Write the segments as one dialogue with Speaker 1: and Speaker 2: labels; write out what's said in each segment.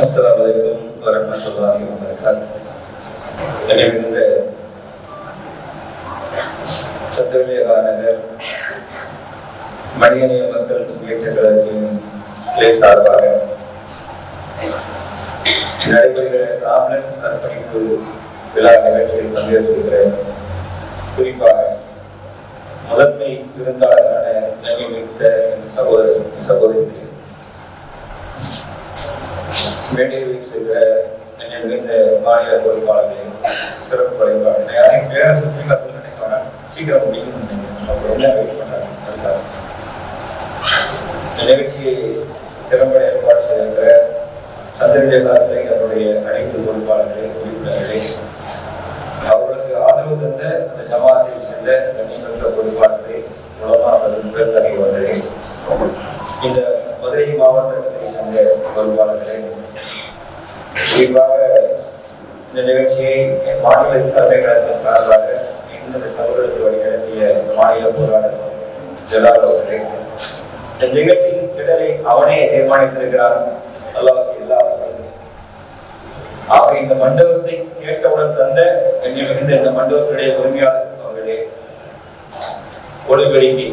Speaker 1: Assalamualaikum warahmatullahi wabarakatuh. இந்த சத்திரவிவேகானந்தர் மனிதநேய மக்கள் முன்னேற்ற கழகத்தின் சார்பாக நடைபெறுகிற ஆம்புலன்ஸ் அர்ப்பணிப்பு விழா நிகழ்ச்சியில் பங்கேற்றிருக்கிற குறிப்பாக முதன்மை விருந்தாளரான நன்றிமிக்க சகோதர சகோதரிகளே, மேடையில் வைத்திருக்கிற மிகுந்த மாநில பொறுப்பாளர்களே, சிறப்பு படைப்பாளர்கள், யாரையும் பேரரசு சீக்கிரம் நினைப்பாங்க, சீக்கிரம் முடியும் இந்த நிகழ்ச்சியை திறம்பட ஏற்பாடு செய்திருக்கிற சந்திரவிவேகானந்தரை அவருடைய அனைத்து பொறுப்பாளர்களே, உறுப்பினர்களே, அவர்களுக்கு ஆதரவு தந்த அந்த ஜமாத்தை சேர்ந்த கண்ணியமிக்க பொறுப்பாளர்களே, உலமாக்கள் தலைவர்களே, இந்த மதுரை மாவட்டத்தை சேர்ந்த பொறுப்பாளர்களே, குறிப்பாக இந்த நிகழ்ச்சியை மாநில தலைமைகள் சார்பாக இந்த சமூகத்தை வழிநடத்திய மாநில பொருளாளர் ஜலால் அவர்களே, இந்த நிகழ்ச்சியின் திடலை அவனே தீர்மானித்திருக்கிறார். அல்லாஹ்வுக்கு எல்லா ஆக இந்த மண்டபத்தை கேட்டவுடன் தந்த மிகுந்த இந்த மண்டபத்துடைய உரிமையாளர் அவர்களே, ஒளிபெருக்கி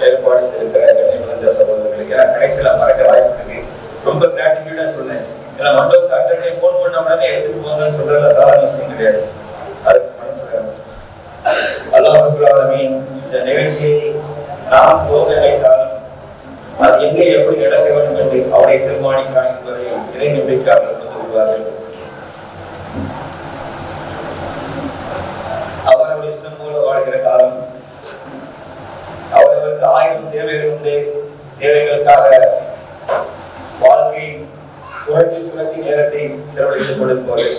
Speaker 1: ஏற்பாடு செய்திருக்கிற மிகுந்த சகோதரர்களுக்கு கடைசியில் மறக்க வாய்ப்பு ரொம்ப கிராட்டிடியூடா சொன்னேன். ஏன்னா மண்டபத்தை அட்டனை போன் பண்ண உடனே எடுத்துட்டு போங்கன்னு சொல்றதுல சாதாரண விஷயம் கிடையாது. அதுக்கு மனசு அல்லாஹ் ரப்பல் ஆலமீன் இந்த நிகழ்ச்சியை நாம் போக நினைத்தாலும் அது எங்கே எப்படி நடக்க வேண்டும் என்று அவரை தீர்மானிக்கிறான் என்பதை இறை நம்பிக்கையாளர்கள் சொல்வார்கள். அவரவர் இஷ்டம் போல வாழ்கிற காலம், அவரவருக்கு 1000 தேவைகள் உண்டு. தேவைகளுக்காக வாழ்க்கை புரட்டி நேரத்தை செலவழித்துக் கொண்டிருப்பவர்கள்.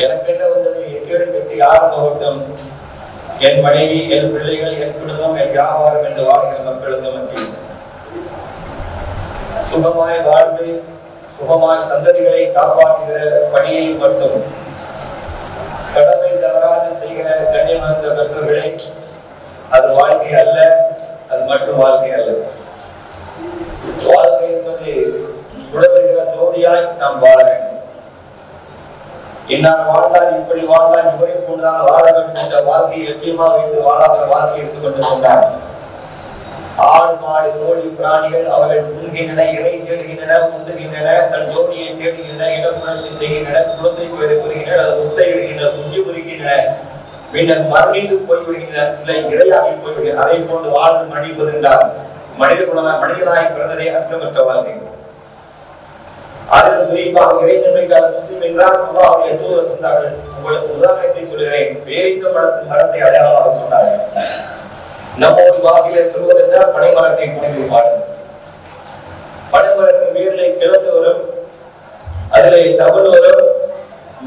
Speaker 1: எனக்கு என்ன வந்தது, எக்கேடு கட்டி யார் போகட்டும், என் மனைவி, என் பிள்ளைகள், என் குடும்பம், என் வியாபாரம் என்று வாழ்கிற மக்களுக்கு மத்தியில் சுகமாய் வாழ்ந்து சுகமாய் சந்ததிகளை காப்பாற்றுகிற பணியை மட்டும் கடமை தவறாது செய்கிற கண்ணியமான பெற்றோர்களே, அது வாழ்க்கை அல்ல, அது மட்டும் வாழ்க்கை அல்ல. வாழ்க்கை என்பது சுடர்கிற ஜோதியாய் நாம் வாழ வேண்டும். இன்னார் வாழ்ந்தால் இப்படி வாழ்ந்தால் இவரை கொண்டுதான் வாழ வேண்டும் என்ற வாழ்க்கையை லட்சியமாக வைத்து வாழாத வாழ்க்கை எடுத்துக்கொண்டு சொன்னார். ஆடு மாடு சோழி பிராணிகள் அவர்கள் முன்கின்றன, இறை தேடுகின்றன, முந்துகின்றன, தன் ஜோடியை தேடுகின்றன, இடப்புணர்ச்சி செய்கின்றன, குழந்தை பெறுகின்றன, அது முட்டையிடுகின்றன, குஞ்சு பொறிக்கின்றன, பின்னர் மரணித்து போய்விடுகின்றன, சில இரையாகி போய்விடுகின்றன. அதை போன்று வாழ்ந்து மடிப்பதென்றால் மனிதனாய் பிறந்ததே அர்த்தமற்ற வாழ்க்கை. அதில் குறிப்பாக இறைநன்மைக்கான முஸ்லிம் என்றால் அல்லாஹ்வுடைய தூதர் சொன்னார்கள். உங்களுக்கு உதாரணத்தை சொல்கிறேன். பேரித்த மரத்தை அடையாளமாக சொன்னார்கள். நம்ம வாக்கிலே சொல்வதென்றால் பனைமரத்தை போடுவார்கள். பனைமரத்தின் வேர்களை கிழந்து வரும், அதிலே தவறு வரும்,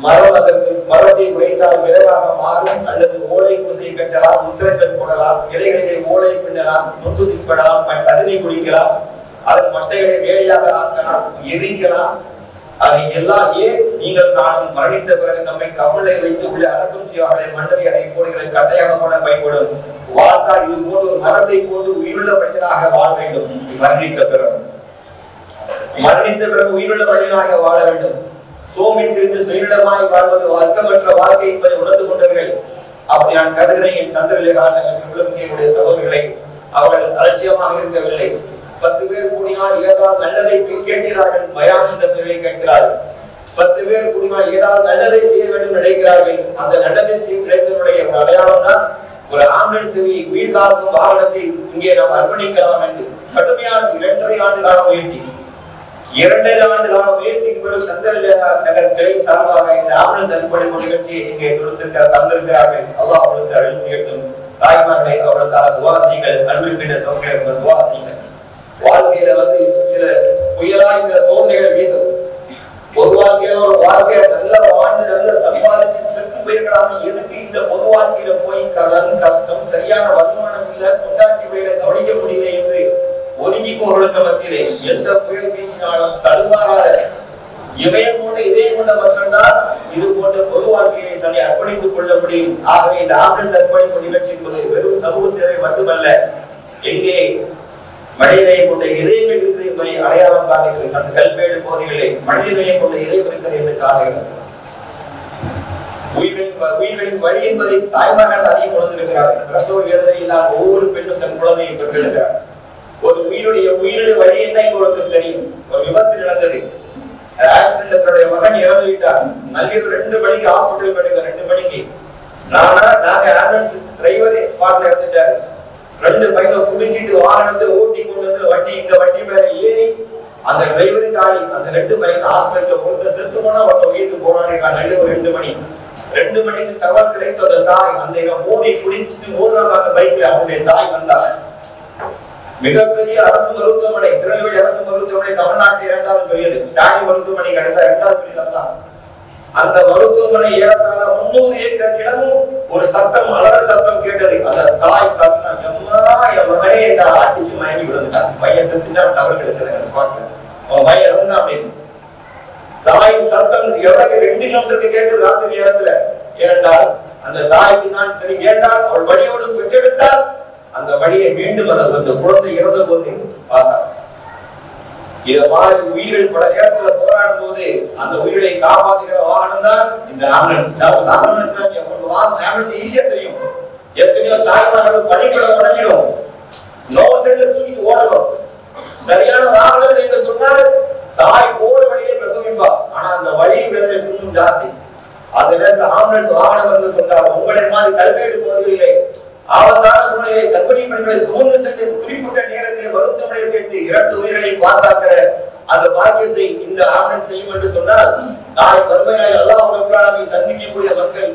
Speaker 1: மரம் அதற்கு மரத்தை உடைத்தால் விரைவாக மாறும், அல்லது ஓலை பூசை கட்டலாம், முத்திரங்கள் போடலாம், இலைகளிலே ஓலை பின்னலாம், நொந்துதிப்படலாம், அதனை குடிக்கலாம், அதன் மட்டைகளை வேலையாக ஆக்கலாம், எரிக்கலாம். அதை எல்லாம் ஏன் நீங்கள் நானும் மரணித்த பிறகு நம்மை கவலை வைத்து உள்ள அடக்கம் செய்வார்களே, மண்டலை அதை போடுகிற கட்டையாக போட பயன்படும். வாழ்ந்தால் இது போன்று ஒரு மரத்தை போன்று உயிருள்ள மனிதனாக வாழ வேண்டும். மரணித்த பிறகு உயிருள்ள மனிதனாக வாழ வேண்டும். சோமித்திருந்து சுயரிடமாய் வாழ்வது வர்க்கமற்ற வாழ்க்கை என்பதை உணர்ந்து கொண்டவர்கள். அப்படி நான் கருதுகிறேன். என் சந்திரவிவேகானந்தருடைய சகோதரர்களை அவர்கள் அலட்சியமாக இருக்கவில்லை. 10 பேர் கூடினால் ஏதாவது நல்லதை கேட்கிறார்கள், பயானந்தங்களை கேட்கிறார்கள். 10 பேர் கூடினால் ஏதாவது நல்லதை செய்ய வேண்டும் நினைக்கிறார்கள். அந்த நல்லதை செய்ய கிடைத்ததனுடைய அடையாளம் தான் ஒரு ஆம்புலன்ஸ் உயிர் காக்கும் வாகனத்தை இங்கே நாம் அர்ப்பணிக்கலாம் என்று கடுமையான 2.5 ஆண்டு கால முயற்சி. 2.5 ஆண்டு கால முயற்சிக்கு பிறகு சந்திரநகர் கிளை சார்பாக இந்த ஆம்புலன்ஸ் அர்ப்பணிப்பு நிகழ்ச்சியை இங்கே தந்திருக்கிறார்கள். அல்லாஹ் அவர்களுக்கு அருள் புரியட்டும். தாய்மார்களை அவர்களுக்காக துவா செய்யுங்கள். அன்பிற்கின்ற சகோதரர்கள் துவா செய்யுங்கள். வாழ்க்கையில சில புயலாய் சில சோதனைகள் வீசும். பொது வாழ்க்கையில ஒரு வாழ்க்கைய நல்ல வாழ்ந்து நல்ல சம்பாதிச்சு செத்து போயிருக்கலாம். எதுக்கு இந்த பொது வாழ்க்கையில போய் கடன் கஷ்டம், சரியான வருமானம் இல்ல, கொண்டாட்டி வழியில கவனிக்க முடியல என்று ஒதுங்கி போர்களுக்கு மத்தியிலே எந்த புயல் வீசினாலும் தடுமாறாத இமயம் கொண்ட இதே கொண்ட மக்கள்தான் இது போன்ற பொது வாழ்க்கையை தன்னை அர்ப்பணித்துக் கொள்ள முடியும். ஆகவே இந்த ஆம்புலன்ஸ் அர்ப்பணிப்பு நிகழ்ச்சி வெறும் சமூக சேவை மட்டுமல்ல, எங்கே மனிதனை கொண்ட இதயங்கள் இருந்து என்பதை அடையாளம் அந்த கல்வேடு பகுதிகளை மனிதனையை கொண்ட இதயம் இருக்கிறது என்று காட்டுகிறது. உயிர்களின் வழி என்பதை தாய்மார்கள் அதிகம் உணர்ந்திருக்கிறார்கள். பிரசவ வேதனையில் தான் ஒவ்வொரு பெண்ணும் தன் குழந்தையை பெற்றிருக்கிறார். ஒரு உயிரினுடைய வழி என்ன உங்களுக்கு தெரியும். ஒரு விபத்து நடந்தது, ஆக்சிடென்ட், மகன் இறந்து விட்டார். நள்ளிரவு 2 மணிக்கு ஹாஸ்பிட்டல் போயிடுங்க. 2 மணிக்கு நாங்க ஆம்புலன்ஸ் டிரைவர் ஸ்பாட்ல இறந்துட்டாரு. 2 பையனை குடிச்சிட்டு வாகனத்தை ஓட்டி கொண்டு வந்து வண்டி மேல ஏறி அந்த டிரைவருக்கு ஆடி அந்த 2 பையன் ஹாஸ்பிட்டல் பொறுத்த செத்து போனா அவன் வீட்டுக்கு போனானே. நள்ளிரவு 2 மணிக்கு தகவல் கிடைத்த அந்த தாய் அந்த மோடி குடிச்சிட்டு 3 பைக்ல அவனுடைய தாய் வந்தார். மிகப்பெரிய அரசு மருத்துவமனை, திருநெல்வேலி அரசு மருத்துவமனை தமிழ்நாட்டில் 2வது பெரியது. ஸ்டாலின் மருத்துவமனை கிடைத்த 2வது பெரியதான். அந்த மருத்துவமனை ஏறத்தாழ 300 ஏக்கர் இடமும் ஒரு சத்தம், அலற சத்தம் கேட்டது. அந்த தாய் கத்தினா, எம்மா என் மகனே என்றால் அடிச்சு மயங்கி விழுந்துட்டான். பையன் செத்துட்டான், தவறு கிடைச்சது ஸ்பாட்ல. அவன் பையன் இறந்தான் அப்படின்னு. தாயின் சத்தம் எவ்வளவு 2 கிலோமீட்டருக்கு கேட்குது ராத்திரி நேரத்துல. ஏனென்றால் அந்த தாய்க்கு தான் தெரியும். ஏன்றால் அவள் வழியோடு பெற்றெடுத்தால் அந்த வழியை மீண்டும் அந்த குழந்தை இறந்த போது பார்த்தார். இத மாதிரி உயிர்கள் பல நேரத்துல போராடும் போது அந்த உயிர்களை காப்பாற்றுகிற வாகனம் தான் இந்த ஆம்புலன்ஸ். ஆம்புலன்ஸ் ஈஸியா தெரியும். எத்தனையோ தாய்மார்கள் பணிப்பட உடஞ்சிடும், நோசையில தூக்கிட்டு ஓடணும். சரியான வாகனம் என்று சொன்னால் தாய் போற வழியை பிரசவிப்பா. ஆனா அந்த வழியை வேதனை இன்னும் ஜாஸ்தி. அந்த நேரத்தில் ஆம்புலன்ஸ் வாகனம் என்று சொன்னார். உங்களை மாதிரி கல்வேடு பகுதிகளிலே ஆபத்தான சூழ்நிலையை கர்ப்பிணி பெண்களை சுமந்து சென்று குறிப்பிட்ட நேரத்தில் மருத்துவமனையில் சேர்த்து 2 உயிர்களை பாதுகாக்கிற அந்த பாக்கியத்தை இந்த ஆம்புலன்ஸ் செய்யும் என்று சொன்னால் நாளை வறுமையால் அல்லாஹ் ரப்பல் ஆலமீன் சந்திக்கக்கூடிய மக்கள்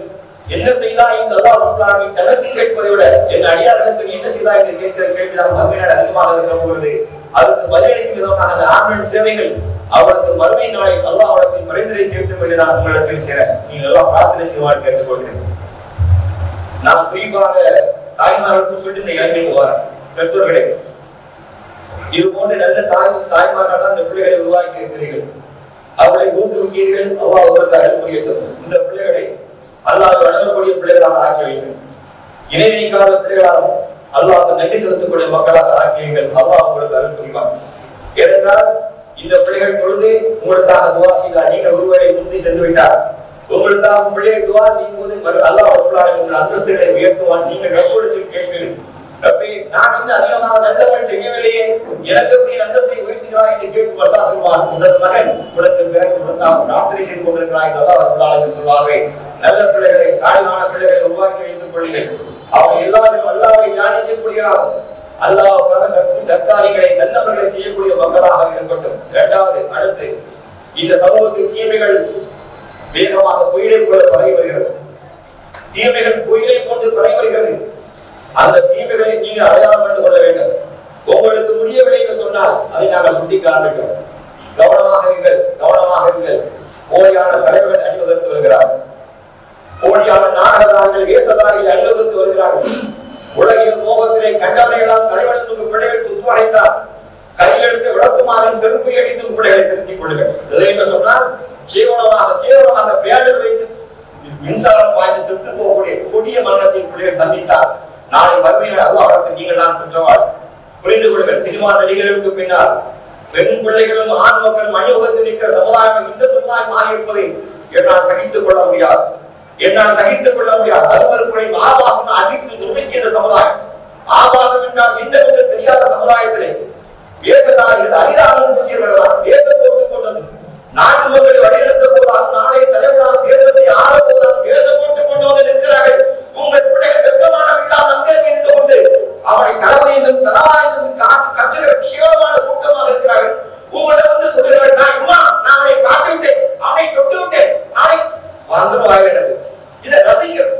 Speaker 1: என்ன செய்தாய் என்று அல்லாஹ் ரப்பல் ஆலமீன் தனக்கு கேட்பதை விட என் அடியார்களுக்கு என்ன செய்தாய் என்று கேட்கிற கேள்விதான் வறுமையால் அதிகமாக இருக்க போகிறது. அதுக்கு பதிலளிக்கும் விதமாக அந்த ஆம்புலன்ஸ் சேவைகள் அவருக்கு மறுமை நாளில் அல்லாஹ் அவருக்கு பரிந்துரை செய்யட்டும் என்று நான் உங்களிடத்தில் சேரேன். நீங்கள் எல்லாம் பிரார்த்தனை செய்வார் கேட்டுக்கொள்கிறேன். நான் குறிப்பாக தாய்மார்களுக்கு சொல்லிட்டு இந்த இளைஞர்களுக்கு வரேன். பெற்றோர்களே, இது போன்ற நல்ல தாய்மார்கள் தான் இந்த பிள்ளைகளை உருவாக்கி இருக்கிறீர்கள். அவர்களை ஊக்குவிக்கிறீர்கள். அல்லாஹ் அவருக்கு அருள் புரியட்டும். இந்த பிள்ளைகளை அல்லாஹ் வழங்கக்கூடிய பிள்ளைகளாக ஆக்கி வைங்கள். இணை வைக்காத பிள்ளைகளாக அல்லாஹ் நன்றி செலுத்தக்கூடிய மக்களாக ஆக்கியீர்கள். அல்லாஹ் உங்களுக்கு அருள் புரிவார். ஏனென்றால் இந்த பிள்ளைகள் பொழுது உங்களுக்காக துவா செய்தார். நீங்கள் ஒருவரை முந்தி சென்று விட்டார். உங்களுக்காக பிள்ளையை துவா செய்யும் போது அல்லாஹ் உங்கள் அந்தஸ்துகளை உயர்த்துவான். நீங்கள் ரப்போடத்தில் கேட்கிறீர்கள், ரப்பே நான் இன்னும் அதிகமாக நல்லவன் செய்யவில்லையே, எனக்கு எப்படி அந்தஸ்தை உயர்த்துகிறாய் என்று கேட்கும் அல்லாஹ் சொல்வான். உங்கள் மகன் உனக்கு பிறகு உனக்காக பிரார்த்தனை செய்து கொண்டிருக்கிறாய் என்று அல்லாஹ் சொல்வார்கள். நல்ல பிள்ளைகளை, சாலிகான பிள்ளைகளை உருவாக்கி வைத்துக் கொள்ளுங்கள். அவன் எல்லாரும் அல்லாஹ்வை தியானிக்கக்கூடியவராக, அல்லாஹ்வுக்காக நற்காரியங்களை நல்லவர்களை செய்யக்கூடிய மக்களாக இருக்கட்டும். 2வது, அடுத்து இந்த சமூகத்தில் தீமைகள் வேகமாக புயலை போல பரவி வருகிறது. தீமைகள் புயலை போன்று பரவி வருகிறது. அந்த தீமைகளை நீங்கள் அடையாளம் கண்டு கொள்ள வேண்டும். உங்களுக்கு முடியவில்லை என்று சொன்னால் அதை நாங்கள் சுட்டி காண்பிக்கிறோம். கவனமாக இருங்கள். போலியான தலைவர்கள் அணிவகுத்து வருகிறார்கள். போலியான நாடகதாரிகள், வேசதாரிகள் அணிவகுத்து வருகிறார்கள். உலகின் மோகத்திலே கண்டவனையெல்லாம் தலைவனுக்கு பிள்ளைகள் சுற்றுவடைந்தார். கையில் எடுத்து விளக்குமாறன் செருப்பை அடித்து பிள்ளைகளை திருத்திக் கொள்ளுங்கள். இதை என்று சொன்னால் கேவலமாக பேடல் வைத்து மின்சாரம் பாய்ந்து செத்து போகக்கூடிய கொடிய மரணத்தை பிள்ளைகள் சந்தித்தார். நாளை வறுமையை அல்லாஹ்விடத்தில் நீங்கள் தான் குற்றவாளி. புரிந்து கொள்ளுங்கள். சினிமா நடிகர்களுக்கு பின்னால் பெண் பிள்ளைகளும் ஆண் மக்களும் அணிவகுத்து நிற்கிற சமுதாயம் இந்த சமுதாயம் ஆகி இருப்பதை என்னால் சகித்துக் கொள்ள முடியாது. அறுவருக்குறை ஆபாசம் அடித்து நுழைக்கிற சமுதாயம், ஆபாசம் என்றால் என்னவென்று தெரியாத சமுதாயத்திலே வேசதாரிகள் அதிகாரம் பூசியவர்களால் வேஷம் போட்டுக் கொண்டது. நாட்டு மக்களை வழிநடத்த போதாக, நாளை தலைவரால் தேசத்தை ஆள போதாக வேஷம் போட்டுக் கொண்டு வந்து நிற்கிறார்கள். உங்கள் பிள்ளைகள் வெட்கமானவர்களால் அங்கே நின்று கொண்டு அவனை தளபதி என்றும் தலவா என்றும் கற்றுகிற கேவலமான கூட்டமாக இருக்கிறார்கள். உங்களிடம் வந்து சொல்கிறார்கள், நான் அவனை பார்த்து விட்டேன், அவனை தொட்டு விட்டேன், அவனை வந்துருவார்கள். இதை ரசிக்கிறோம்.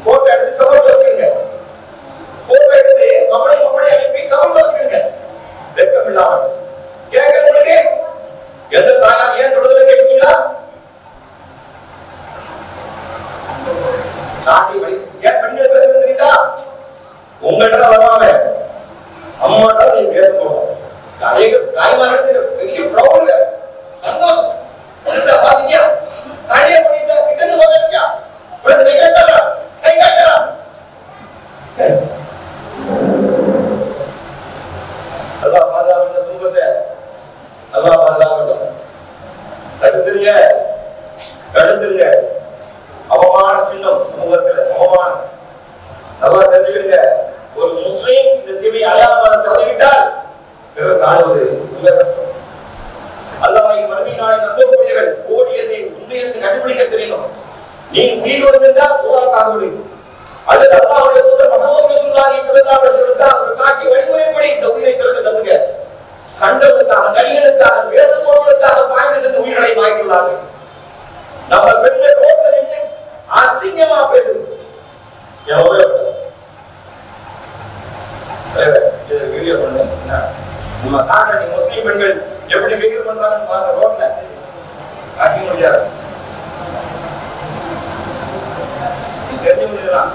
Speaker 1: போட்டோ எடுத்து கவர் வச்சுக்கிடுங்க. போட்டோ எடுத்து மம்மடி அனுப்பி கவர் வச்சுக்கிடுங்க. வெட்கம் இல்லாமல் கேட்கிறவங்களுக்கு எந்த தாயார் ஏன் விடுதலை கேட்கிறீங்களா? சாட்டி வழி ஏன் பெண்கள் பேசுறது தெரியுதா? உங்கள்கிட்ட வருவாங்க, அம்மாட்டா நீ பேச போறோம். அதே தாய்மார்களுக்கு பெரிய ப்ரௌடுங்க, சந்தோஷம். பாத்தீங்க காடிய பண்ணிட்டா கிட்ட போட்டியா கை காட்டலாம் காணுவது மிக கஷ்டம். அல்லாஹ்வை மறுமை நாளை நம்பக்கூடியவர்கள் ஓடியதை உண்மையை கண்டுபிடிக்க தெரியணும். நீ உயிரோடு இருந்தால் துஆக்காக விடு. அல்லது அல்லாஹ்வுடைய தூதர் முஹம்மது ரசூலுல்லாஹி ஸல்லல்லாஹு அலைஹி வஸல்லம் ஒரு காட்டி வழிமுறைப்படி இந்த உயிரை திறந்து தந்துங்க. கண்டவனுக்காக, நடிகனுக்காக, வேசப்போடுவதற்காக பாய்ந்து சென்று உயிர்களை மாய்க்கிறார்கள். நம்ம பெண்கள் ரோட்ல நின்று அசிங்கமா பேசுது. வீடியோ பண்ணுங்க. நம்ம காட்டுற முஸ்லிம் பெண்கள் எப்படி பிஹேவ் பண்றாங்கன்னு பாருங்க. ரோட்ல அசிங்க முடியாது. நீ தெரிஞ்சு முடியலாம்.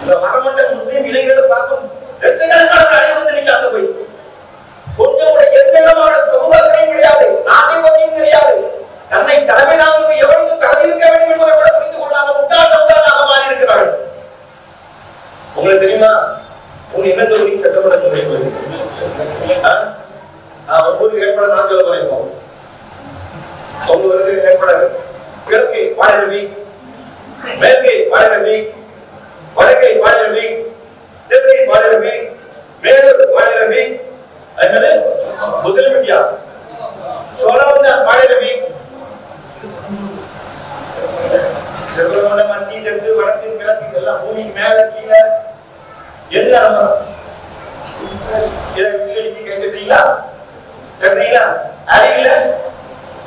Speaker 2: இந்த மரமண்ட முஸ்லிம் இளைஞர்களை பார்க்கும் லட்சக்கணக்கான அனைவரும் நீங்க அங்க போய்
Speaker 1: உங்க என்ன தொகுதி சட்டமன்ற தொகுதி ஊருக்கு ஏற்பாடு நான் சொல்ல போறேன். உங்க வருது ஏற்பாடு கிழக்கு பாடரவி, மேற்கு பாடரவி, வடக்கை பாடரவி, தெற்கை பாடரவி, மேலூர் பாடரவி, அதனால முதல் விட்டியா சோழவந்த பாடரவி, செல்வரோட மத்தி தெற்கு வடக்கு கிழக்கு எல்லாம் பூமிக்கு மேல கீழே எல்லாம் சிலடிக்கு கேட்டுட்டீங்களா? கேட்டீங்களா? அறிவில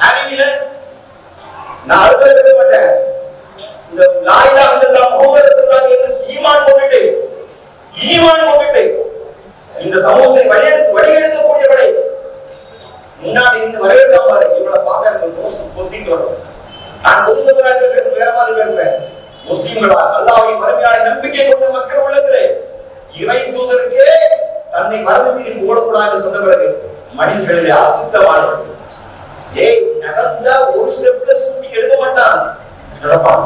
Speaker 1: அறிவில நான் அடுத்த எழுத மாட்டேன். இந்த லாயிலா இல்லல்லாஹ் முஹம்மது ரசூலுல்லாஹ் என்று ஈமான் கொண்டுட்டு இந்த சமூகத்தை வழியெடுக்கக்கூடிய படை முன்னாடி இருந்து வரவேற்காம பாரு. இவனை பார்த்தா எனக்கு தோசம் பொத்திட்டு வரும். நான் பொது சமுதாயத்தில் பேச வேற மாதிரி பேசுறேன். முஸ்லிம்களா அல்லாஹ்வின் வறுமையான நம்பிக்கை கொண்ட மக்கள் உள்ளத்திலே இறை தூதருக்கே தன்னை மறந்து மீறி போடக்கூடாது சொன்ன பிறகு மனிதர்களிலே அசுத்தமானவர்கள். ஏய் நடந்த ஒரு ஸ்டெப்ல சுத்தி எடுக்க மாட்டான், நடப்பான்.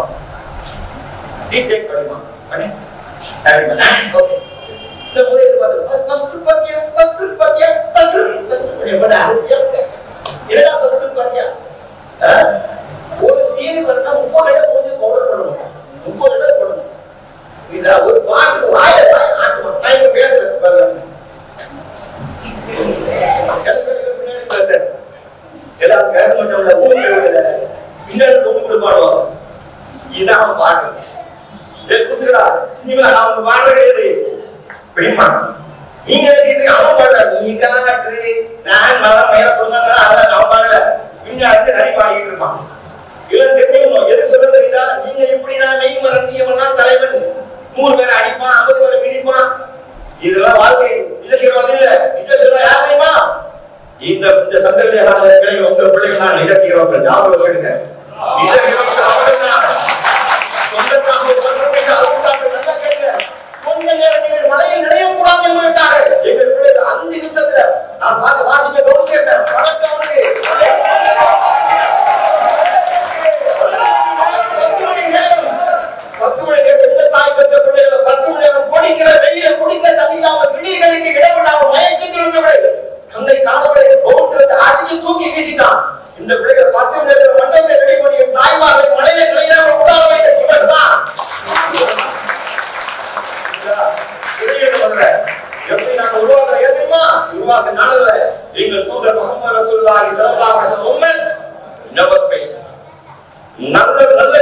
Speaker 1: டீடெக் பண்ணுமா பண்ணி சரிமா ஓகே. இந்த முதல்ல பாத்து ஃபர்ஸ்ட் பாத்தியா என்னடா ஃபர்ஸ்ட் பாத்தியா ஒரு சீனி பண்ணா 30 இடம் கொஞ்சம் பவுடர் பண்ணணும், 30 இடம் போடணும். இத ஒரு பாட்டு வாயை ஆட்டுமா. நான் இப்ப பேசுறேன் பாருங்க, எல்லாம் பேச மாட்டோம்ல, ஊருல பின்னாடி சொல்லி கொடுப்பானோ இதான் பாட்டு. அவங்க பாடுற கிடையாது பிடிமா. நீங்க எழுதிட்டு அவன் பாடுற நீ காற்று நான் மரம் மேல சொன்னா அதான் அவன் பாடல, பின்னாடி ஹரி பாடிட்டு இருப்பான். இதெல்லாம் தெரிஞ்சுக்கணும். எது சொல்ல தெரியுதா? நீங்க எப்படின்னா மெய் மறந்தியவெல்லாம் தலைவன் 100 பேரை அடிப்பான், 50 பேரை மிதிப்பான். இதெல்லாம் வாழ்க்கை. நிஜக்கிறோம் இல்ல, நிஜக்கிறோம் யார் தெரியுமா? இந்த சந்ததியான பிள்ளைகள் உங்க பிள்ளைகள் தான் நிஜக்கிறோம். ஞாபகம் வச்சுடுங்க. நிஜக்கிறோம் அவர்கள் தான். கொஞ்ச நேரம் நீங்கள் மழையில் நினையக்கூடாது என்பதற்காக எங்கள் பிள்ளைகள் 5 நிமிஷத்துல நான் பார்த்து வாசிக்க கவனிச்சிட்டேன். வணக்கம் குடிக்கிற வெயில குடிக்க தண்ணிலாம சிறுநீர்களுக்கு இடமில்லாம மயக்கத்தில் இருந்தவரை தன்னை காணவரை பௌத்திரத்தை அடிச்சு தூக்கி வீசிட்டான். இந்த பிள்ளைகள் 10 நிமிடத்தில் மண்டபத்தை ரெடி பண்ணி தாய்மார்களை மழையில நிலையிலாம உட்கார வைத்த இவர் தான். எப்படி நாங்க உருவாக்க ஏற்றுமா? உருவாக்க நாடல. எங்கள் தூதர் முஹம்மது ரசூலுல்லாஹி ஸல்லல்லாஹு அலைஹி வஸல்லம் நெவர் ஃபேஸ். நல்ல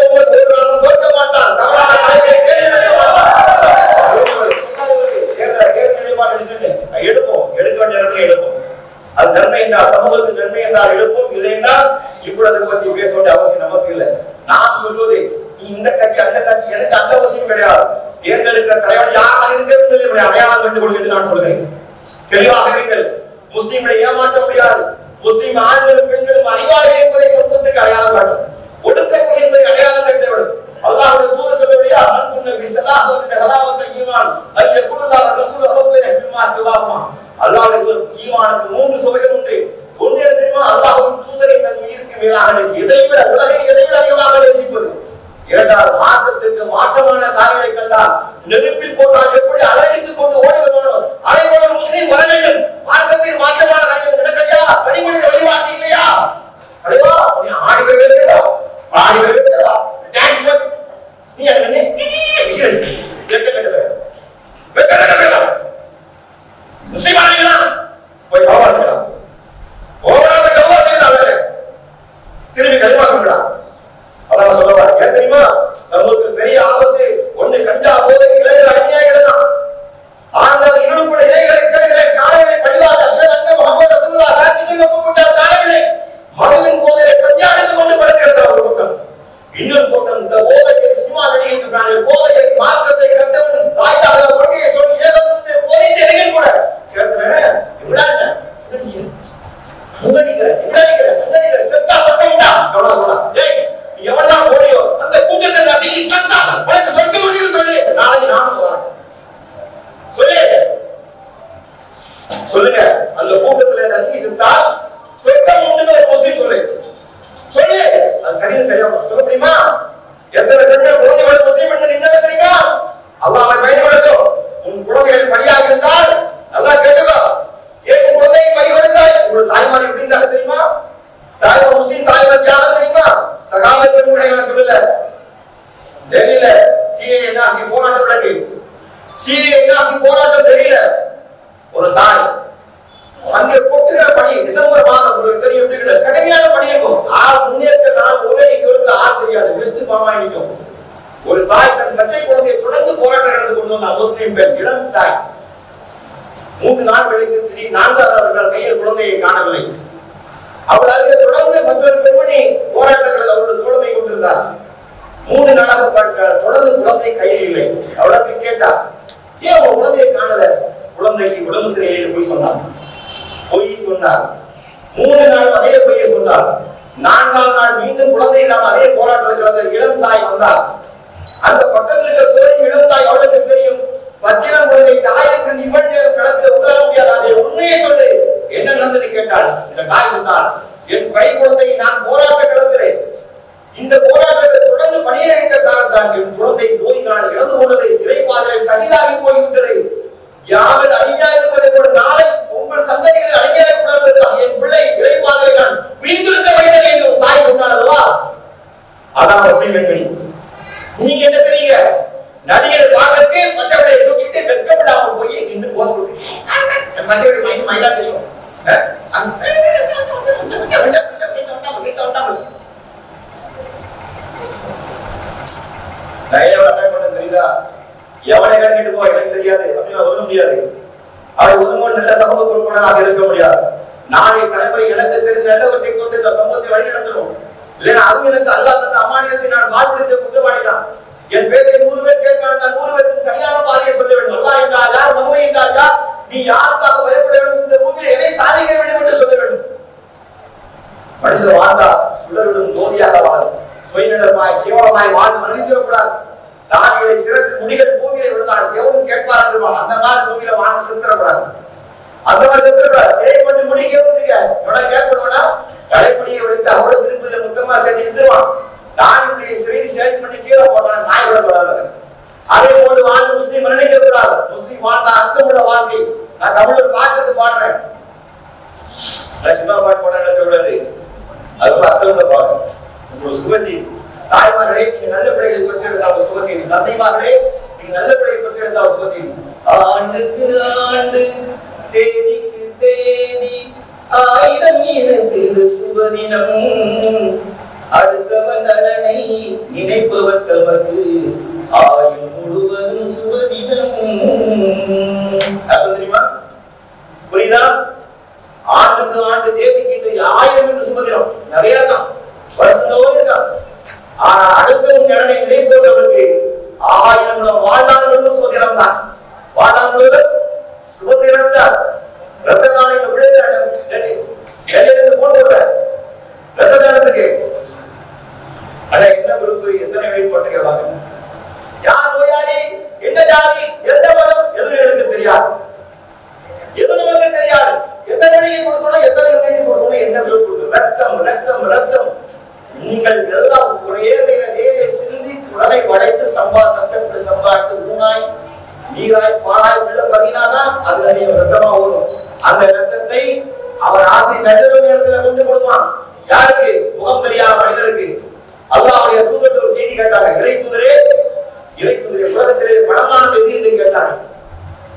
Speaker 1: உம்மத் ஒருவரும் தோற்க மாட்டான். தவறான தலைமையை தேர்ந்தெடுக்க மாட்டான். எடுப்போம், எடுக்க வேண்டிய இடத்துல எடுப்போம். அது நன்மை என்றால் சமூகத்துக்கு நன்மை என்றால் எடுப்போம். இல்லை என்றால் இப்படி அதை பத்தி பேச வேண்டிய அவசியம் நமக்கு இல்லை. நான் சொல்வது நீ இந்த கட்சி அந்த கட்சி எனக்கு அந்த அவசியம் கிடையாது. தேர்ந்தெடுக்கிற தலைவர் யாராக இருக்கிறது அடையாளம் கண்டு கொள்வது நான் சொல்கிறேன். தெளிவாக இருங்கள். முஸ்லிம்களை ஏமாற்ற முடியாது. முஸ்லிம் ஆண்களும் பெண்களும் அறிவார்கள் என்பதை சமூகத்துக்கு அடையாளம் காட்டும். ஒடுக்கக்கூடிய என்பதை அடையாளம் கட்டவிடும். அல்லாஹ்வுடைய தூதர் சொல்லவில்லையா? மன்குன்ன பிஸலாஹ் வ ஹலாவத்துல் ஈமான் அய்யகுல்லாஹ் ரசூலுஹு பிமா சிவாஹுமா. அல்லாஹ்வுடைய தூதர் ஈமானுக்கு 3 சுவைகள் உண்டு. ஒன்று என்ன தெரியுமா? அல்லாஹ்வின் தூதரை தன் உயிருக்கு மேலாக நேசி, இதைவிட உலகில் இதைவிட அதிகமாக நேசிப்பது. இரண்டாவது மாற்றத்திற்கு மாற்றமான காரியங்களை கண்டால் நெருப்பில் போட்டால் எப்படி அலறித்துக் கொண்டு ஓடி வருவானோ அதை போல முஸ்லிம் வர வேண்டும். மார்க்கத்தில் மாற்றமான காரியம் நடக்கையா? கனிமொழி வழிபாட்டு இல்லையா? அதைவா நீ ஆடிகள் இருக்கா, ஆடிகள் இருக்கா, டான்ஸ் பண்ணு நீ என்ன எக்ஸலென்ட் வெக்கல முஸ்லிம் ஆளுங்களா போய் கவா செய்யலாம். ஓவராக கவா செய்யலாம். திரும்பி கலிமா சொல்லலாம். அதான் சொல்லுவா ஏன் தெரியுமா? சமூகத்தில் பெரிய ஆபத்து ஒண்ணு கஞ்சா போதை இளைஞர் அநியாயங்கள் தான். ஆனால் இருளுக்குள்ள இலைகளை கிடைக்கிறேன் காலையிலே பள்ளிவாச அஷ்ஹது முஹம்மது ரசூலுல்லாஹ் சாட்சி சொல்ல கூப்பிட்டார். காலையிலே மதுவின் போதையை கஞ்சா எடுத்துக் கொண்டு படுத்திருக்கிறார் ஒரு கூட்டம். இன்னொரு கூட்டம் இந்த போதையை சினிமா நடிகின்றாங்க. போதையை மார்க்கத்தை கட்டவன் தாய்தாக கொள்கையை சொல்லி ஏகத்துவத்தை போதையை இளைஞன் கூட கேட்கிறேன். விடாங்க செத்தா சட்டம் சொல்றா. எவெல்லாம் ஓடியோ அந்த கூட்டத்தை நசுக்கி சத்தா உனக்கு சொர்க்க முடியும் சொல்லி நாளைக்கு நானும் வரேன் சொல்லி சொல்லுங்க. அந்த கூட்டத்துல நசுக்கி செத்தால் சொர்க்கம் உண்டு ஒரு முஸ்லிம் சொல்லு சொல்லி அது சரியா செய்யாம சொல்ல முடியுமா? எத்தனை பெண்கள் குழந்தைகளை முஸ்லிம் என்று நின்னது தெரியுமா? அல்லாஹ்வை பயந்து கொள்ளட்டும். உன் குழந்தை குழந்தைகள் பலியாக இருந்தால் நல்லா கேட்டுக்கோ. ஏன் குழந்தை பலி கொடுத்தாய்? ஒரு தாய்மார் எப்படி இருந்தாங்க தெரியுமா? தாய்மார் முஸ்லிம் தாய்மார் தியாகம் தெரியுமா? சகாபா பெண்களுடைய நான் சொல்லல. டெல்லியில சிஏ போராட்டம் நடக்கு. சிஏ போராட்டம் டெல்லியில ஒரு தாய் அங்கே கொட்டுகிற பணி டிசம்பர் மாதம் தெரியும் கடுமையான பணி இருக்கும். முன்னேற்ற நான் ஒரே தெரியாது வெஸ்ட் மாமா நிற்கும். ஒரு தாய் தன் பச்சை குழந்தையை தொடர்ந்து போராட்டம் நடந்து கொண்டு வந்தார். முஸ்லிம் பெண் இளம் தாய் 3 நாள் கழித்து திடீர் 4வது நாள் கையில் குழந்தையை காணவில்லை. அவளால் தொடர்ந்து மற்றொரு பெண்மணி போராட்டங்கள் அவருடைய தோழமை கொண்டிருந்தார். 3 நாளாக தொடர்ந்து குழந்தை கையில் இல்லை. அவளுக்கு கேட்டார், ஏன் உங்க குழந்தையை காணல? குழந்தைக்கு உடம்பு சரியில்லை போய் சொன்னார். 3 நாள் அதே பொய்யை சொன்னார். 4வது நாள் மீண்டும் குழந்தை இல்லாம அதே போராட்டத்தில் இளம் தாய் வந்தார். அந்த பக்கத்தில் இருக்கிற இளம் தாய் அவளுக்கு தெரியும், பச்சிளம் குழந்தை தாயை பிரிந்து இவன் நேரம் களத்தில் உட்கார முடியாது, உண்மையை சொல்லு, என்ன நடந்தது கேட்டாள். இந்த தாய் சொன்னாள், என் கை குழந்தையை நான் போராட்ட களத்திலே இந்த போராட்டத்தை தொடர்ந்து பணியை வைத்த காரணத்தால் என் குழந்தை நோயினால் இறந்து போனது, இறைப்பாதலை சகிதாகி போய்விட்டது. யாமல் அடிமையாக இருப்பதை போல நாளை உங்கள் சந்ததிகளை அடிமையாக கூடாது, என் பிள்ளை இறைப்பாதலை நான் வீழ்ந்திருக்க வைத்தேன் என்று ஒரு தாய் சொன்னாள் அல்லவா? அதான் முஸ்லிம் பெண்மணி. நீங்க என்ன செய்றீங்க? நடிகரை பார்க்கறதுக்கு பச்சைவடையை தூக்கிட்டு வெட்கப்படாம போய் இன்னும் போஸ் கொடுத்து பச்சைவடை மைதா தெரியும் தெரியுதா? எவனை கணக்கிட்டு போ எனக்கு தெரியாது அப்படின்னு ஒதுங்க முடியாது. அவரை ஒதுங்க நல்ல சமூக பொறுப்பாளராக இருக்க முடியாது. நாளை தலைமுறை எனக்கு தெரிந்த நல்லவற்றை கொண்டு இந்த சமூகத்தை வழி நடத்தணும். இல்லைன்னா அவங்களுக்கு அல்லாஹ் தந்த அமானியத்தை நான் வாழ்விடுத்த குற்றவாளிதான். என் பேச்சை 100 பேர் கேட்பாங்க, 100 பேருக்கு சரியான பாதையை சொல்ல வேண்டும். அல்லாஹ் என்றால் யார், மறுமை என்றால் யார், நீ யாருக்காக பயப்பட வேண்டும், இந்த பூமியில் எதை சாதிக்க வேண்டும் என்று சொல்ல வேண்டும். மனுஷன் வாழ்ந்தா சுடர்விடும் ஜோதியாக வாழும், சுயநலமாய் கேவலமாய் வாழ்ந்து மன்னித்திடக்கூடாது. தானிகளை சிறத்து முடிகள் பூமியில விழுந்தால் எவரும் கேட்பார் என்று அந்த மாதிரி பூமியில வாழ்ந்து செத்துறக்கூடாது. அந்த மாதிரி செத்துறக்கூடாது. செயல்பட்டு முடிக்க எவனை கேட்கணும்னா தலைமுடியை வைத்து அவ்வளவு திருப்பதியில முத்தமா சேர்த்து வித்துருவான். தானியுடைய சிறையை செயல் பண்ணி கீழே போட்டான், நாய் விட கூடாது. அதை போட்டு வாழ்ந்து முஸ்லீம் நினைக்க கூடாது. முஸ்லீம் வாழ்ந்த அர்த்தமுள்ள வாழ்க்கை. நான் தமிழர் பாட்டுக்கு பாடுறேன், சினிமா பாட்டு போட்டேன் சொல்லக்கூடாது. அது அர்த்தமுள்ள பாடம். உங்களுக்கு சுபசி தாய்மார்களே, நீங்க நல்ல பிள்ளைகளை பெற்றெடுத்தால் சுபசெய்தி. தந்தைமார்களே, நீங்க நல்ல பிள்ளைகளை பெற்றெடுத்தால் சுபசெய்தி. ஆண்டுக்கு ஆண்டு தேதிக்கு தேதி 1000 இருக்குது சுபதினம். அடுத்தவன் நலனை நினைப்பவர் தமக்கு ஆயுள் முழுவதும் சுபதினம். தெரியுமா? புரியுதா? ஆண்டுக்கு ஆண்டு தேதிக்கு 1000 சுபதினம் நிறைய தான், வருஷத்தோடு இருக்கான். ஆனா அடுத்தவன் நலனை நினைப்பவர்களுக்கு 1000 வாழ்நாள் முழுவதும் சுபதினம் தான். வாழ்நாள் முழுவதும் சுபதினம் தான். ரத்த தானம் போன் போடுற ரத்த தானத்துக்கு ஆனா என்ன குரூப், எத்தனை வெயிட் போட்டுக்கிறாங்க, யார் நோயாளி, என்ன ஜாதி, எந்த மதம், எதுவும் எனக்கு தெரியாது, எது நமக்கு தெரியாது. எத்தனை மணிக்கு கொடுக்கணும், எத்தனை யூனிட் கொடுக்கணும், என்ன குரூப் கொடுக்கணும். ரத்தம் ரத்தம் ரத்தம். நீங்கள் எல்லாம் ஒரே நேரே சிந்தி உடலை வளைத்து கஷ்டப்பட்டு சம்பாதித்து ஊனாய் நீராய் பாலாய் உள்ள பதினாதான் அதுல செய்யும் ரத்தமா ஓடும். அந்த ரத்தத்தை அவர் ஆற்றி நடுவு நேரத்தில் கொண்டு கொடுப்பான். யாருக்கு? முகம் தெரியாத மனிதருக்கு. அல்லாஹ்வுடைய தூதர் ஒரு செய்தி கேட்டாங்க, இறை தூதரே உலகத்திலே பணமானது எது என்று கேட்டாங்க.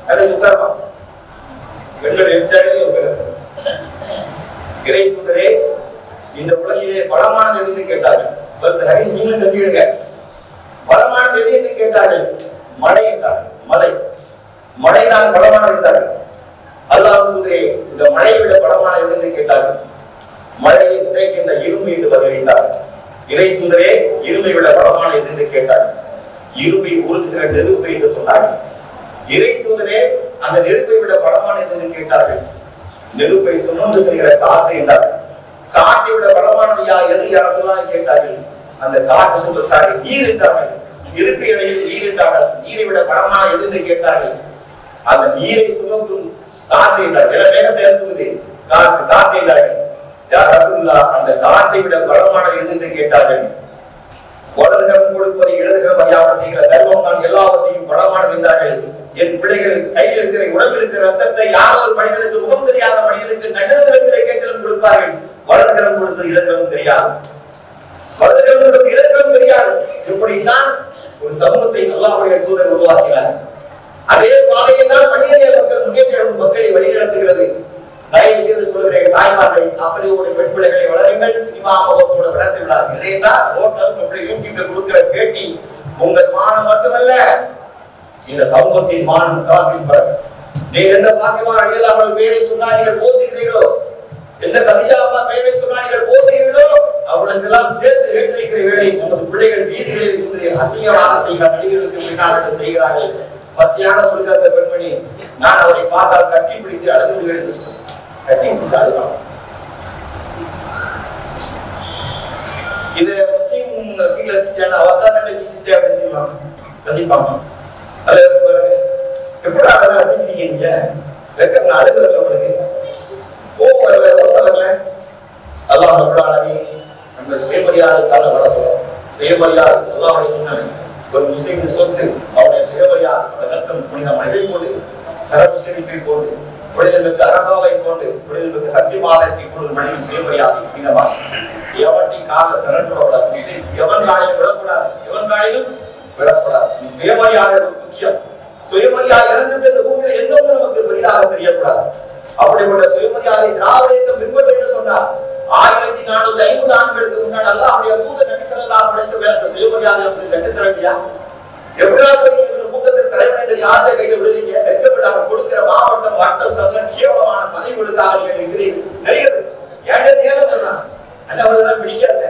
Speaker 1: அதை உட்கார்மா பெண்கள் இறை தூதரே, இந்த உலகிலே பணமானது எது என்று கேட்டார்கள். நீங்களும் நம்பிடுங்க. பணமானது எது என்று கேட்டார்கள். மழை என்றார்கள். மழைதான் பலமானது என்றார்கள். அல்லாஹ் தூதரே, இந்த மழையை விட பலமானது என்று கேட்டார்கள். மழையை உடைக்கின்ற இரும்பு என்று பதிலளித்தார்கள். இறை தூதரே, இரும்பை விட பலமானது என்று கேட்டார்கள். இரும்பை உருக்குகிற நெருப்பு என்று சொன்னார்கள். இறை தூதரே, அந்த நெருப்பை விட பலமானது என்று கேட்டார்கள். நெருப்பை சுமந்து செல்கிற காற்று என்றார்கள். காற்றை விட பலமானது எது யார் சொல்லலாம் கேட்டார்கள். அந்த காற்று சொல்ல நீர் என்றார்கள். இருப்பை இடையில் நீர் என்றார்கள். நீரை விட பலமான எது என்று கேட்டார்கள். அந்த நீரை சுமக்கும் காற்று என்றார்கள். வேகத்தை எழுப்புவது காற்று என்றார்கள். யார் ரசூலுல்லாஹ், அந்த காற்றை விட பலமானது எது என்று கேட்டார்கள். வலதுகரம் கொடுப்பதை இடதுகரம் அறியாமல் செய்கிற தர்மம் தான் எல்லாவற்றையும் பலமானது என்றார்கள். என் பிள்ளைகள் கையில் இருக்கிற உடம்பில் இருக்கிற ரத்தத்தை யாரோ ஒரு மனிதனுக்கு முகம் தெரியாத மனிதனுக்கு நடுநிலத்திலே கேட்டலும் கொடுப்பார்கள். வலதுகரம் கொடுத்தது இடதுகரம் தெரியாது, வலதுகரம் கொடுத்தது இடதுகரம் தெரியாது. இப்படித்தான் ஒரு சமூகத்தை அல்லாஹ்வுடைய தூதர் உருவாக்கினார். அதே பாதையை தான் மனிதநேய மக்கள் முன்னேற்றம் மக்களை வழிநடத்துகிறது. தயவு செய்து சொல்கிறேன், தாய்மார்களை அப்படியோட பெண் பிள்ளைகளை வளருங்கள், சினிமா முகத்தோடு வளர்த்து விடாது. இல்லையென்றால் ரோட்டலும் அப்படி யூடியூப்ல கொடுக்கிற பேட்டி உங்கள் மானம் மட்டுமல்ல, இந்த சமூகத்தின் மானம் காப்பிப்படும். நீங்கள் எந்த பாக்கியமான அடியலாமல் பேரை சொன்னா நீங்கள் போற்றுகிறீர்களோ, எந்த கதிஜாப்பா பெயரை சொன்னா நீங்கள் போற்றுகிறீர்களோ, அவர்களுக்கெல்லாம் சேர்த்து ஏற்றி வைக்கிற வேலை நமது பிள்ளைகள் வீதிகளில் இருந்து அசிங்கமாக செய்கிற நடிகர்களுக்கு பின்னால் செய்கிறார்கள். பச்சையாக சொல்கிற அந்த பெண்மணி, நான் அவரை பார்த்தால் கட்டி பிடித்து அழகு எழுந்து கட்டி பிடித்து அழுகலாம். இது முஸ்லீம் ரசிகல செஞ்சாங்க, அவ தான் தங்கச்சி செஞ்சா எப்படி செய்வாங்க, ரசிப்பாங்க. எப்படி அதெல்லாம் ரசிக்கிறீங்க? நீங்க வெக்கம் அழுகுறதுல உங்களுக்கு கோபம் வரல, ரோசம் வரல. அல்லாஹ் ரப்பல் ஆலமீன் நம்ம சுயமரியாதைக்காக வர சொல்றோம். சுயமரியாதை அல்லாஹ் சொன்னாங்க, ஒரு முஸ்லிமின் சொத்து அவருடைய சுயமரியாதை, அவருடைய ரத்தம் புனித மனிதை கொண்டு, கரம் செழிப்பை கொண்டு, புனிதனுக்கு அரகாவை கொண்டு, புனிதனுக்கு கத்தி மாதத்தை கொண்டு மனிதன் சுயமரியாதை புனிதமாக எவட்டி கால சரண்டோடாது. எவன் காயிலும் விடக்கூடாது, எவன் காயிலும் விடக்கூடாது. சுயமரியாதை முக்கியம். சுயமரியாதை இழந்துட்டு இந்த பூமியில எந்த ஒன்று நமக்கு பெரிதாக தெரியக்கூடாது. அப்படிப்பட்ட சுயமரியாதை திராவிடத்தை பின்பற்ற என்று சொன்னார். 1450 ஆண்டுகளுக்கு முன்னாடி அல்லாஹ் அவருடைய தூதர் நபி ஸல்லல்லாஹு அலைஹி வஸல்லம் அந்த சுயமரியாதை நமக்கு கற்றுத்தர வேண்டியா? எப்படியாவது நீங்க ஒரு கூட்டத்தில் தலைவன் இந்த காசை கையில் விடுறீங்க, வெட்கப்படாம கொடுக்கிற மாவட்டம் வட்டம் சதுரம் கேவலமான பதவிகளுக்காக நீங்க இருக்கிறீர்கள். தெரியுது ஏன்டா நேரம் சொன்னாங்க, அந்த அவர்களெல்லாம் பிடிக்காத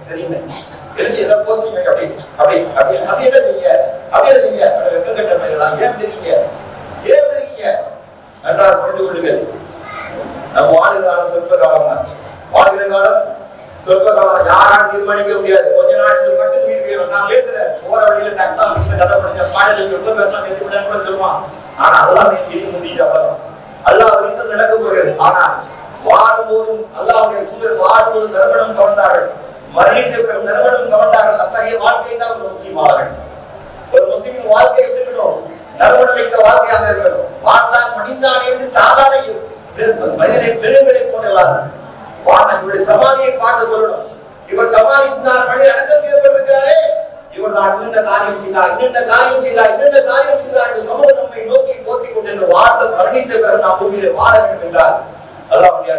Speaker 1: தெரியுமே ஏதோ போஸ்டிங் அப்படி அப்படி அப்படி அப்படி என்ன செய்ய, அப்படி என்ன செய்ய, வெக்கம் கட்ட பயிரலாம். ஏன் இருக்கீங்க, ஏன் இருக்கீங்க? நன்றாக புரிந்து கொள்ளுங்கள். நம்ம வாழ்கிற காலம் சொற்ப காலம் தான். வாழ்கிற காலம் சொற்ப காலம், யாராலும் தீர்மானிக்க முடியாது. கொஞ்ச நாள் மட்டும் உயிர் போயிடும். நான் பேசுறேன், போற வழியில டக்டா கதை படிச்ச பாடல் ரொம்ப பேசலாம், எத்தி விட கூட சொல்லுவான். ஆனா அல்லாஹ் கிளி முடிஞ்ச அப்பதான் அல்லாஹ் வலித்து நடக்க போகிறது. ஆனா வாழும்போதும் அல்லாஹ்வுடைய தூதர் வாழும்போதும் நறுமணம் கவர்ந்தார்கள், மரணித்தவர்கள் நறுமணம் கவர்ந்தார்கள். அத்தகைய வாழ்க்கை தான் ஒரு முஸ்லீம் வாழ வேண்டும். ஒரு முஸ்லீமின் வாழ்க்கை எப்படி இருக்கணும்? நறுமணமிக்க வாழ்க்கையாக இருக்கணும். வாழ்ந்தான் மனிதான் என்று சாதாரண மனிதனை பெருங்களை போன்றவாறு இவருடைய சமாதியை பார்த்து சொல்லணும். இவர் சமாதித்தார், மனித அடக்கம் செய்யப்பட்டிருக்கிறாரே, இவர் தான் இன்னென்ன காரியம் செய்தார், இன்னென்ன காரியம் செய்தார், இன்னென்ன காரியம் செய்தார் என்று சமூகம் நம்மை நோக்கி போட்டிக் கொண்டு வாழ்ந்த மரணித்தவர் நாம் பூமியிலே வாழ வேண்டும் என்றார். அல்லாஹ்வுடைய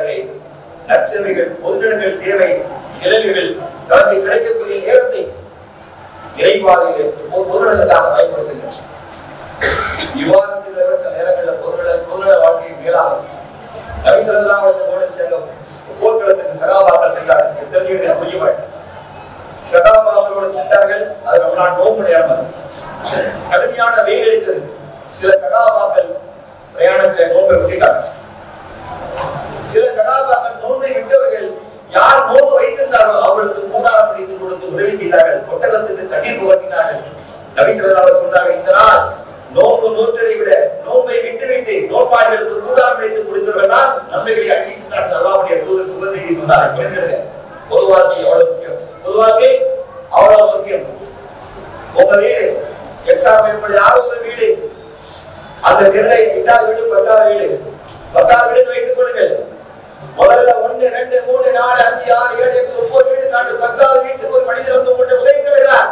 Speaker 1: நற்சேவைகள், பொதுநலங்கள் தேவை, நிழல்கள் தனக்கு கிடைக்கக்கூடிய நேரத்தை இறைவாதையிலே பொதுநலத்துக்காக பயன்படுத்துங்கள். விவாதத்தில் சில நேரங்களில் பொதுநல வாழ்க்கையை மேலாகும். நபி ஸல்லல்லாஹு அலைஹி வஸல்லம் சேர்ந்த போர்க்களத்துக்கு சகாபாக்கள் சென்றார்கள். தெரிஞ்சுக்கிட்டே புரியுவாய். சகாபாக்களோடு சென்றார்கள். அது ரொம்ப நாள் நோம்பு நேரம், கடுமையான வெயில் அடித்தது. சில சகாபாக்கள் பிரயாணத்தில் நோம்பை விட்டுட்டார்கள். சில சகாபாக்கள் நோன்பை விட்டவர்கள் யார் நோன்பு வைத்திருந்தார்களோ அவர்களுக்கு கூடாரம் பிடித்து கொடுத்து உதவி செய்தார்கள். ஒட்டகத்துக்கு தண்ணீர் புகட்டினார்கள். நபி ஸல்லல்லாஹு அலைஹி வஸல்லம் சொன்னார்கள், இந்த நாள் நோன்பு நோற்றதை விட நோன்பை விட்டுவிட்டு நோன்பாளிகளுக்கு கூடாரம் பிடித்து கொடுத்தவர்கள் நன்மைகளை அள்ளி சென்றார்கள். அல்லாஹ்வுடைய தூதர் சுப செய்தி சொன்னார்கள். பொதுவாக எவ்வளவு முக்கியம், பொதுவாக அவ்வளவு முக்கியம். உங்க வீடு எக்ஸாம் எப்படி ஆரோக்கிய வீடு, அந்த நிர்ணய 8வது வீடு 10வது வீடு, 10வது வீடு வைத்துக் கொள்ளுங்கள். முதல்ல 1 2 3 4 5 6 7 8 9 வீடு தாண்டி 10வது வீட்டுக்கு ஒரு மனிதர் வந்து உங்கள்கிட்ட உதவி கேட்கிறார்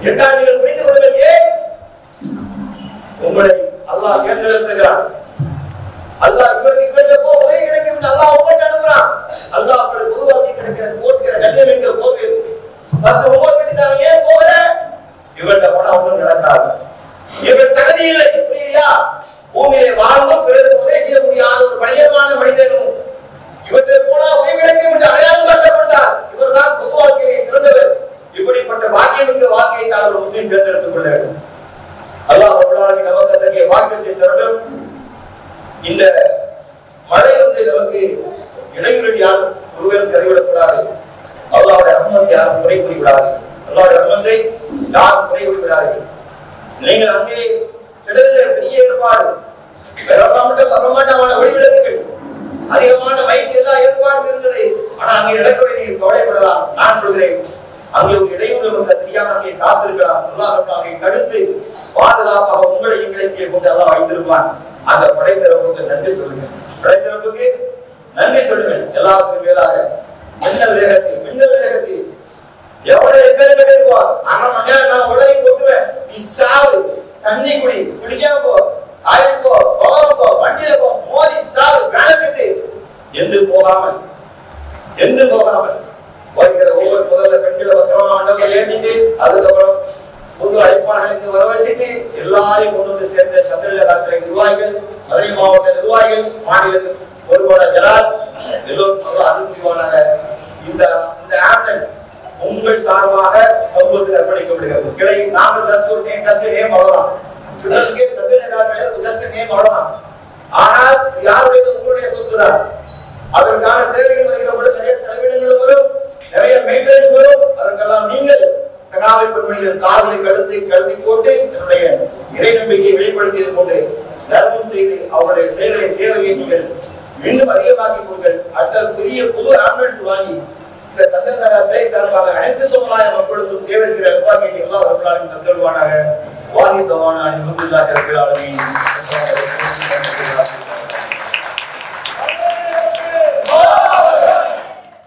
Speaker 1: என்றால் நீங்கள் புரிந்து கொள்ளுங்கள். ஏன் உங்களை அல்லாஹ் தேர்ந்தெடுக்கிறான். அல்லாஹ் இவருக்கு உதவி கிடைக்கும் என்று அல்லாஹ் உங்கள்கிட்ட அனுப்புறான். அல்லாஹ் உங்களுக்கு பொதுவாக கிடைக்கிற போட்டுக்கிற கண்ணியம் எங்க போகுது. ஒவ்வொரு வீட்டுக்காரங்க ஏன் போகல? இவர்கிட்ட போனா ஒன்றும் நடக்காது. இவர் தகுதி இல்லை, புரியலையா? பூமியிலே வாழ்ந்தும் பிறருக்கு உதவி செய்ய முடியாத ஒரு பலகீனமான மனிதனும் இவற்றை போனா உதவி கிடைக்கும் என்று அடையாளம் காட்டப்பட்டார். இவர் தான் பொது வாழ்க்கையிலே சிறந்தவர். இப்படிப்பட்ட பாக்கியமிக்க வாழ்க்கையை தான் ஒரு முஸ்லிம் தேர்ந்தெடுத்துக் கொள்ள வேண்டும். அல்லாஹ் ரப்பல் ஆலமீன் நமக்கு அத்தகைய பாக்கியத்தை தரட்டும். இந்த மழை நமக்கு இடையூறு யாரும் ஒருவரும் கரைவிடக்கூடாது. அல்லாஹ்வுடைய ரஹ்மத்தை யாரும் குறை கூறிவிடாது. அல்லாஹ்வுடைய ரஹ்மத்தை யாரும் குறை கூறிவிடாது. நீங்கள் அங்கே திடலில் பெரிய ஏற்பாடு, பிரமாண்டமான ஒளிவிளக்குகள், அதிகமான வைத்திய எல்லா ஏற்பாடும் இருந்தது. ஆனா அங்கே நடக்கவே நீங்கள் கவலைப்படலாம். நான் சொல்கிறேன், அங்கே ஒரு இடையூறு நமக்கு தெரியாம அங்கே காத்திருக்கலாம். அல்லாஹ் அங்கே தடுத்து பாதுகாப்பாக உங்களை எங்களை இங்கே தந்திருப்பான். அந்த படைத்தரப்புக்கு நன்றி சொல்லுங்க. படைத்தரப்புக்கு நன்றி சொல்லுங்கள். எல்லாத்துக்கும் மேலாக மின்னல் வேகத்தில் எவ்வளவு எங்களுக்கு இருக்குவார். அண்ணன் மகன் நான் உடனே கொட்டுவேன், நீ சாவு, தண்ணி குடி, குடிக்காம போ, ஆயிரம் போ, போகாம போ, வண்டியில போ, மோதி சாவு, கணக்கிட்டு என்று போகாமல் வருகிற ஒவ்வொரு முதல்ல பெண்களை பத்திரமா மண்டபத்தில் ஏற்றிட்டு அதுக்கப்புறம் புது அழைப்பாளர்களுக்கு வர வச்சுட்டு எல்லாரையும் கொண்டு வந்து சேர்ந்த சந்திரகாத்திரை நிர்வாகிகள், மதுரை மாவட்ட நிர்வாகிகள், மாநிலத்தில் பொறுப்பாளர் ஜெரால் எல்லோரும் அனுமதிவானாக இந்த ஆம்புலன்ஸ் உங்கள் சார்பாக சமூகத்துக்கு அர்ப்பணிக்கப்படுகிறது. கிளை நாங்கள் ஜஸ்ட் ஒரு நேம் அவ்வளவுதான். ஆனால் யாருடைய உங்களுடைய சொத்து தான். அதற்கான சேவைகள் வருகிற பொழுது நிறைய செலவினங்கள் வரும், நிறைய மெயின்டெனன்ஸ் வரும். அதற்கெல்லாம் நீங்கள் சகாவை பெண்மணிகள் காதலை கழுத்தி போட்டு என்னுடைய இறை நம்பிக்கையை வெளிப்படுத்தியது கொண்டு தர்மம் செய்து அவருடைய சேவையை நீங்கள் மீண்டும் அதிகமாக்கி கொடுங்கள். அடுத்த பெரிய புது ஆம்புலன்ஸ் வாங்கி இந்த சந்திரநகர் பிளேஸ் சார்பாக அனைத்து சமுதாய மக்களுக்கும் சேவை செய்கிற நிர்வாகிகள் எல்லாம் தந்தருவானாக. வாகி பவானாக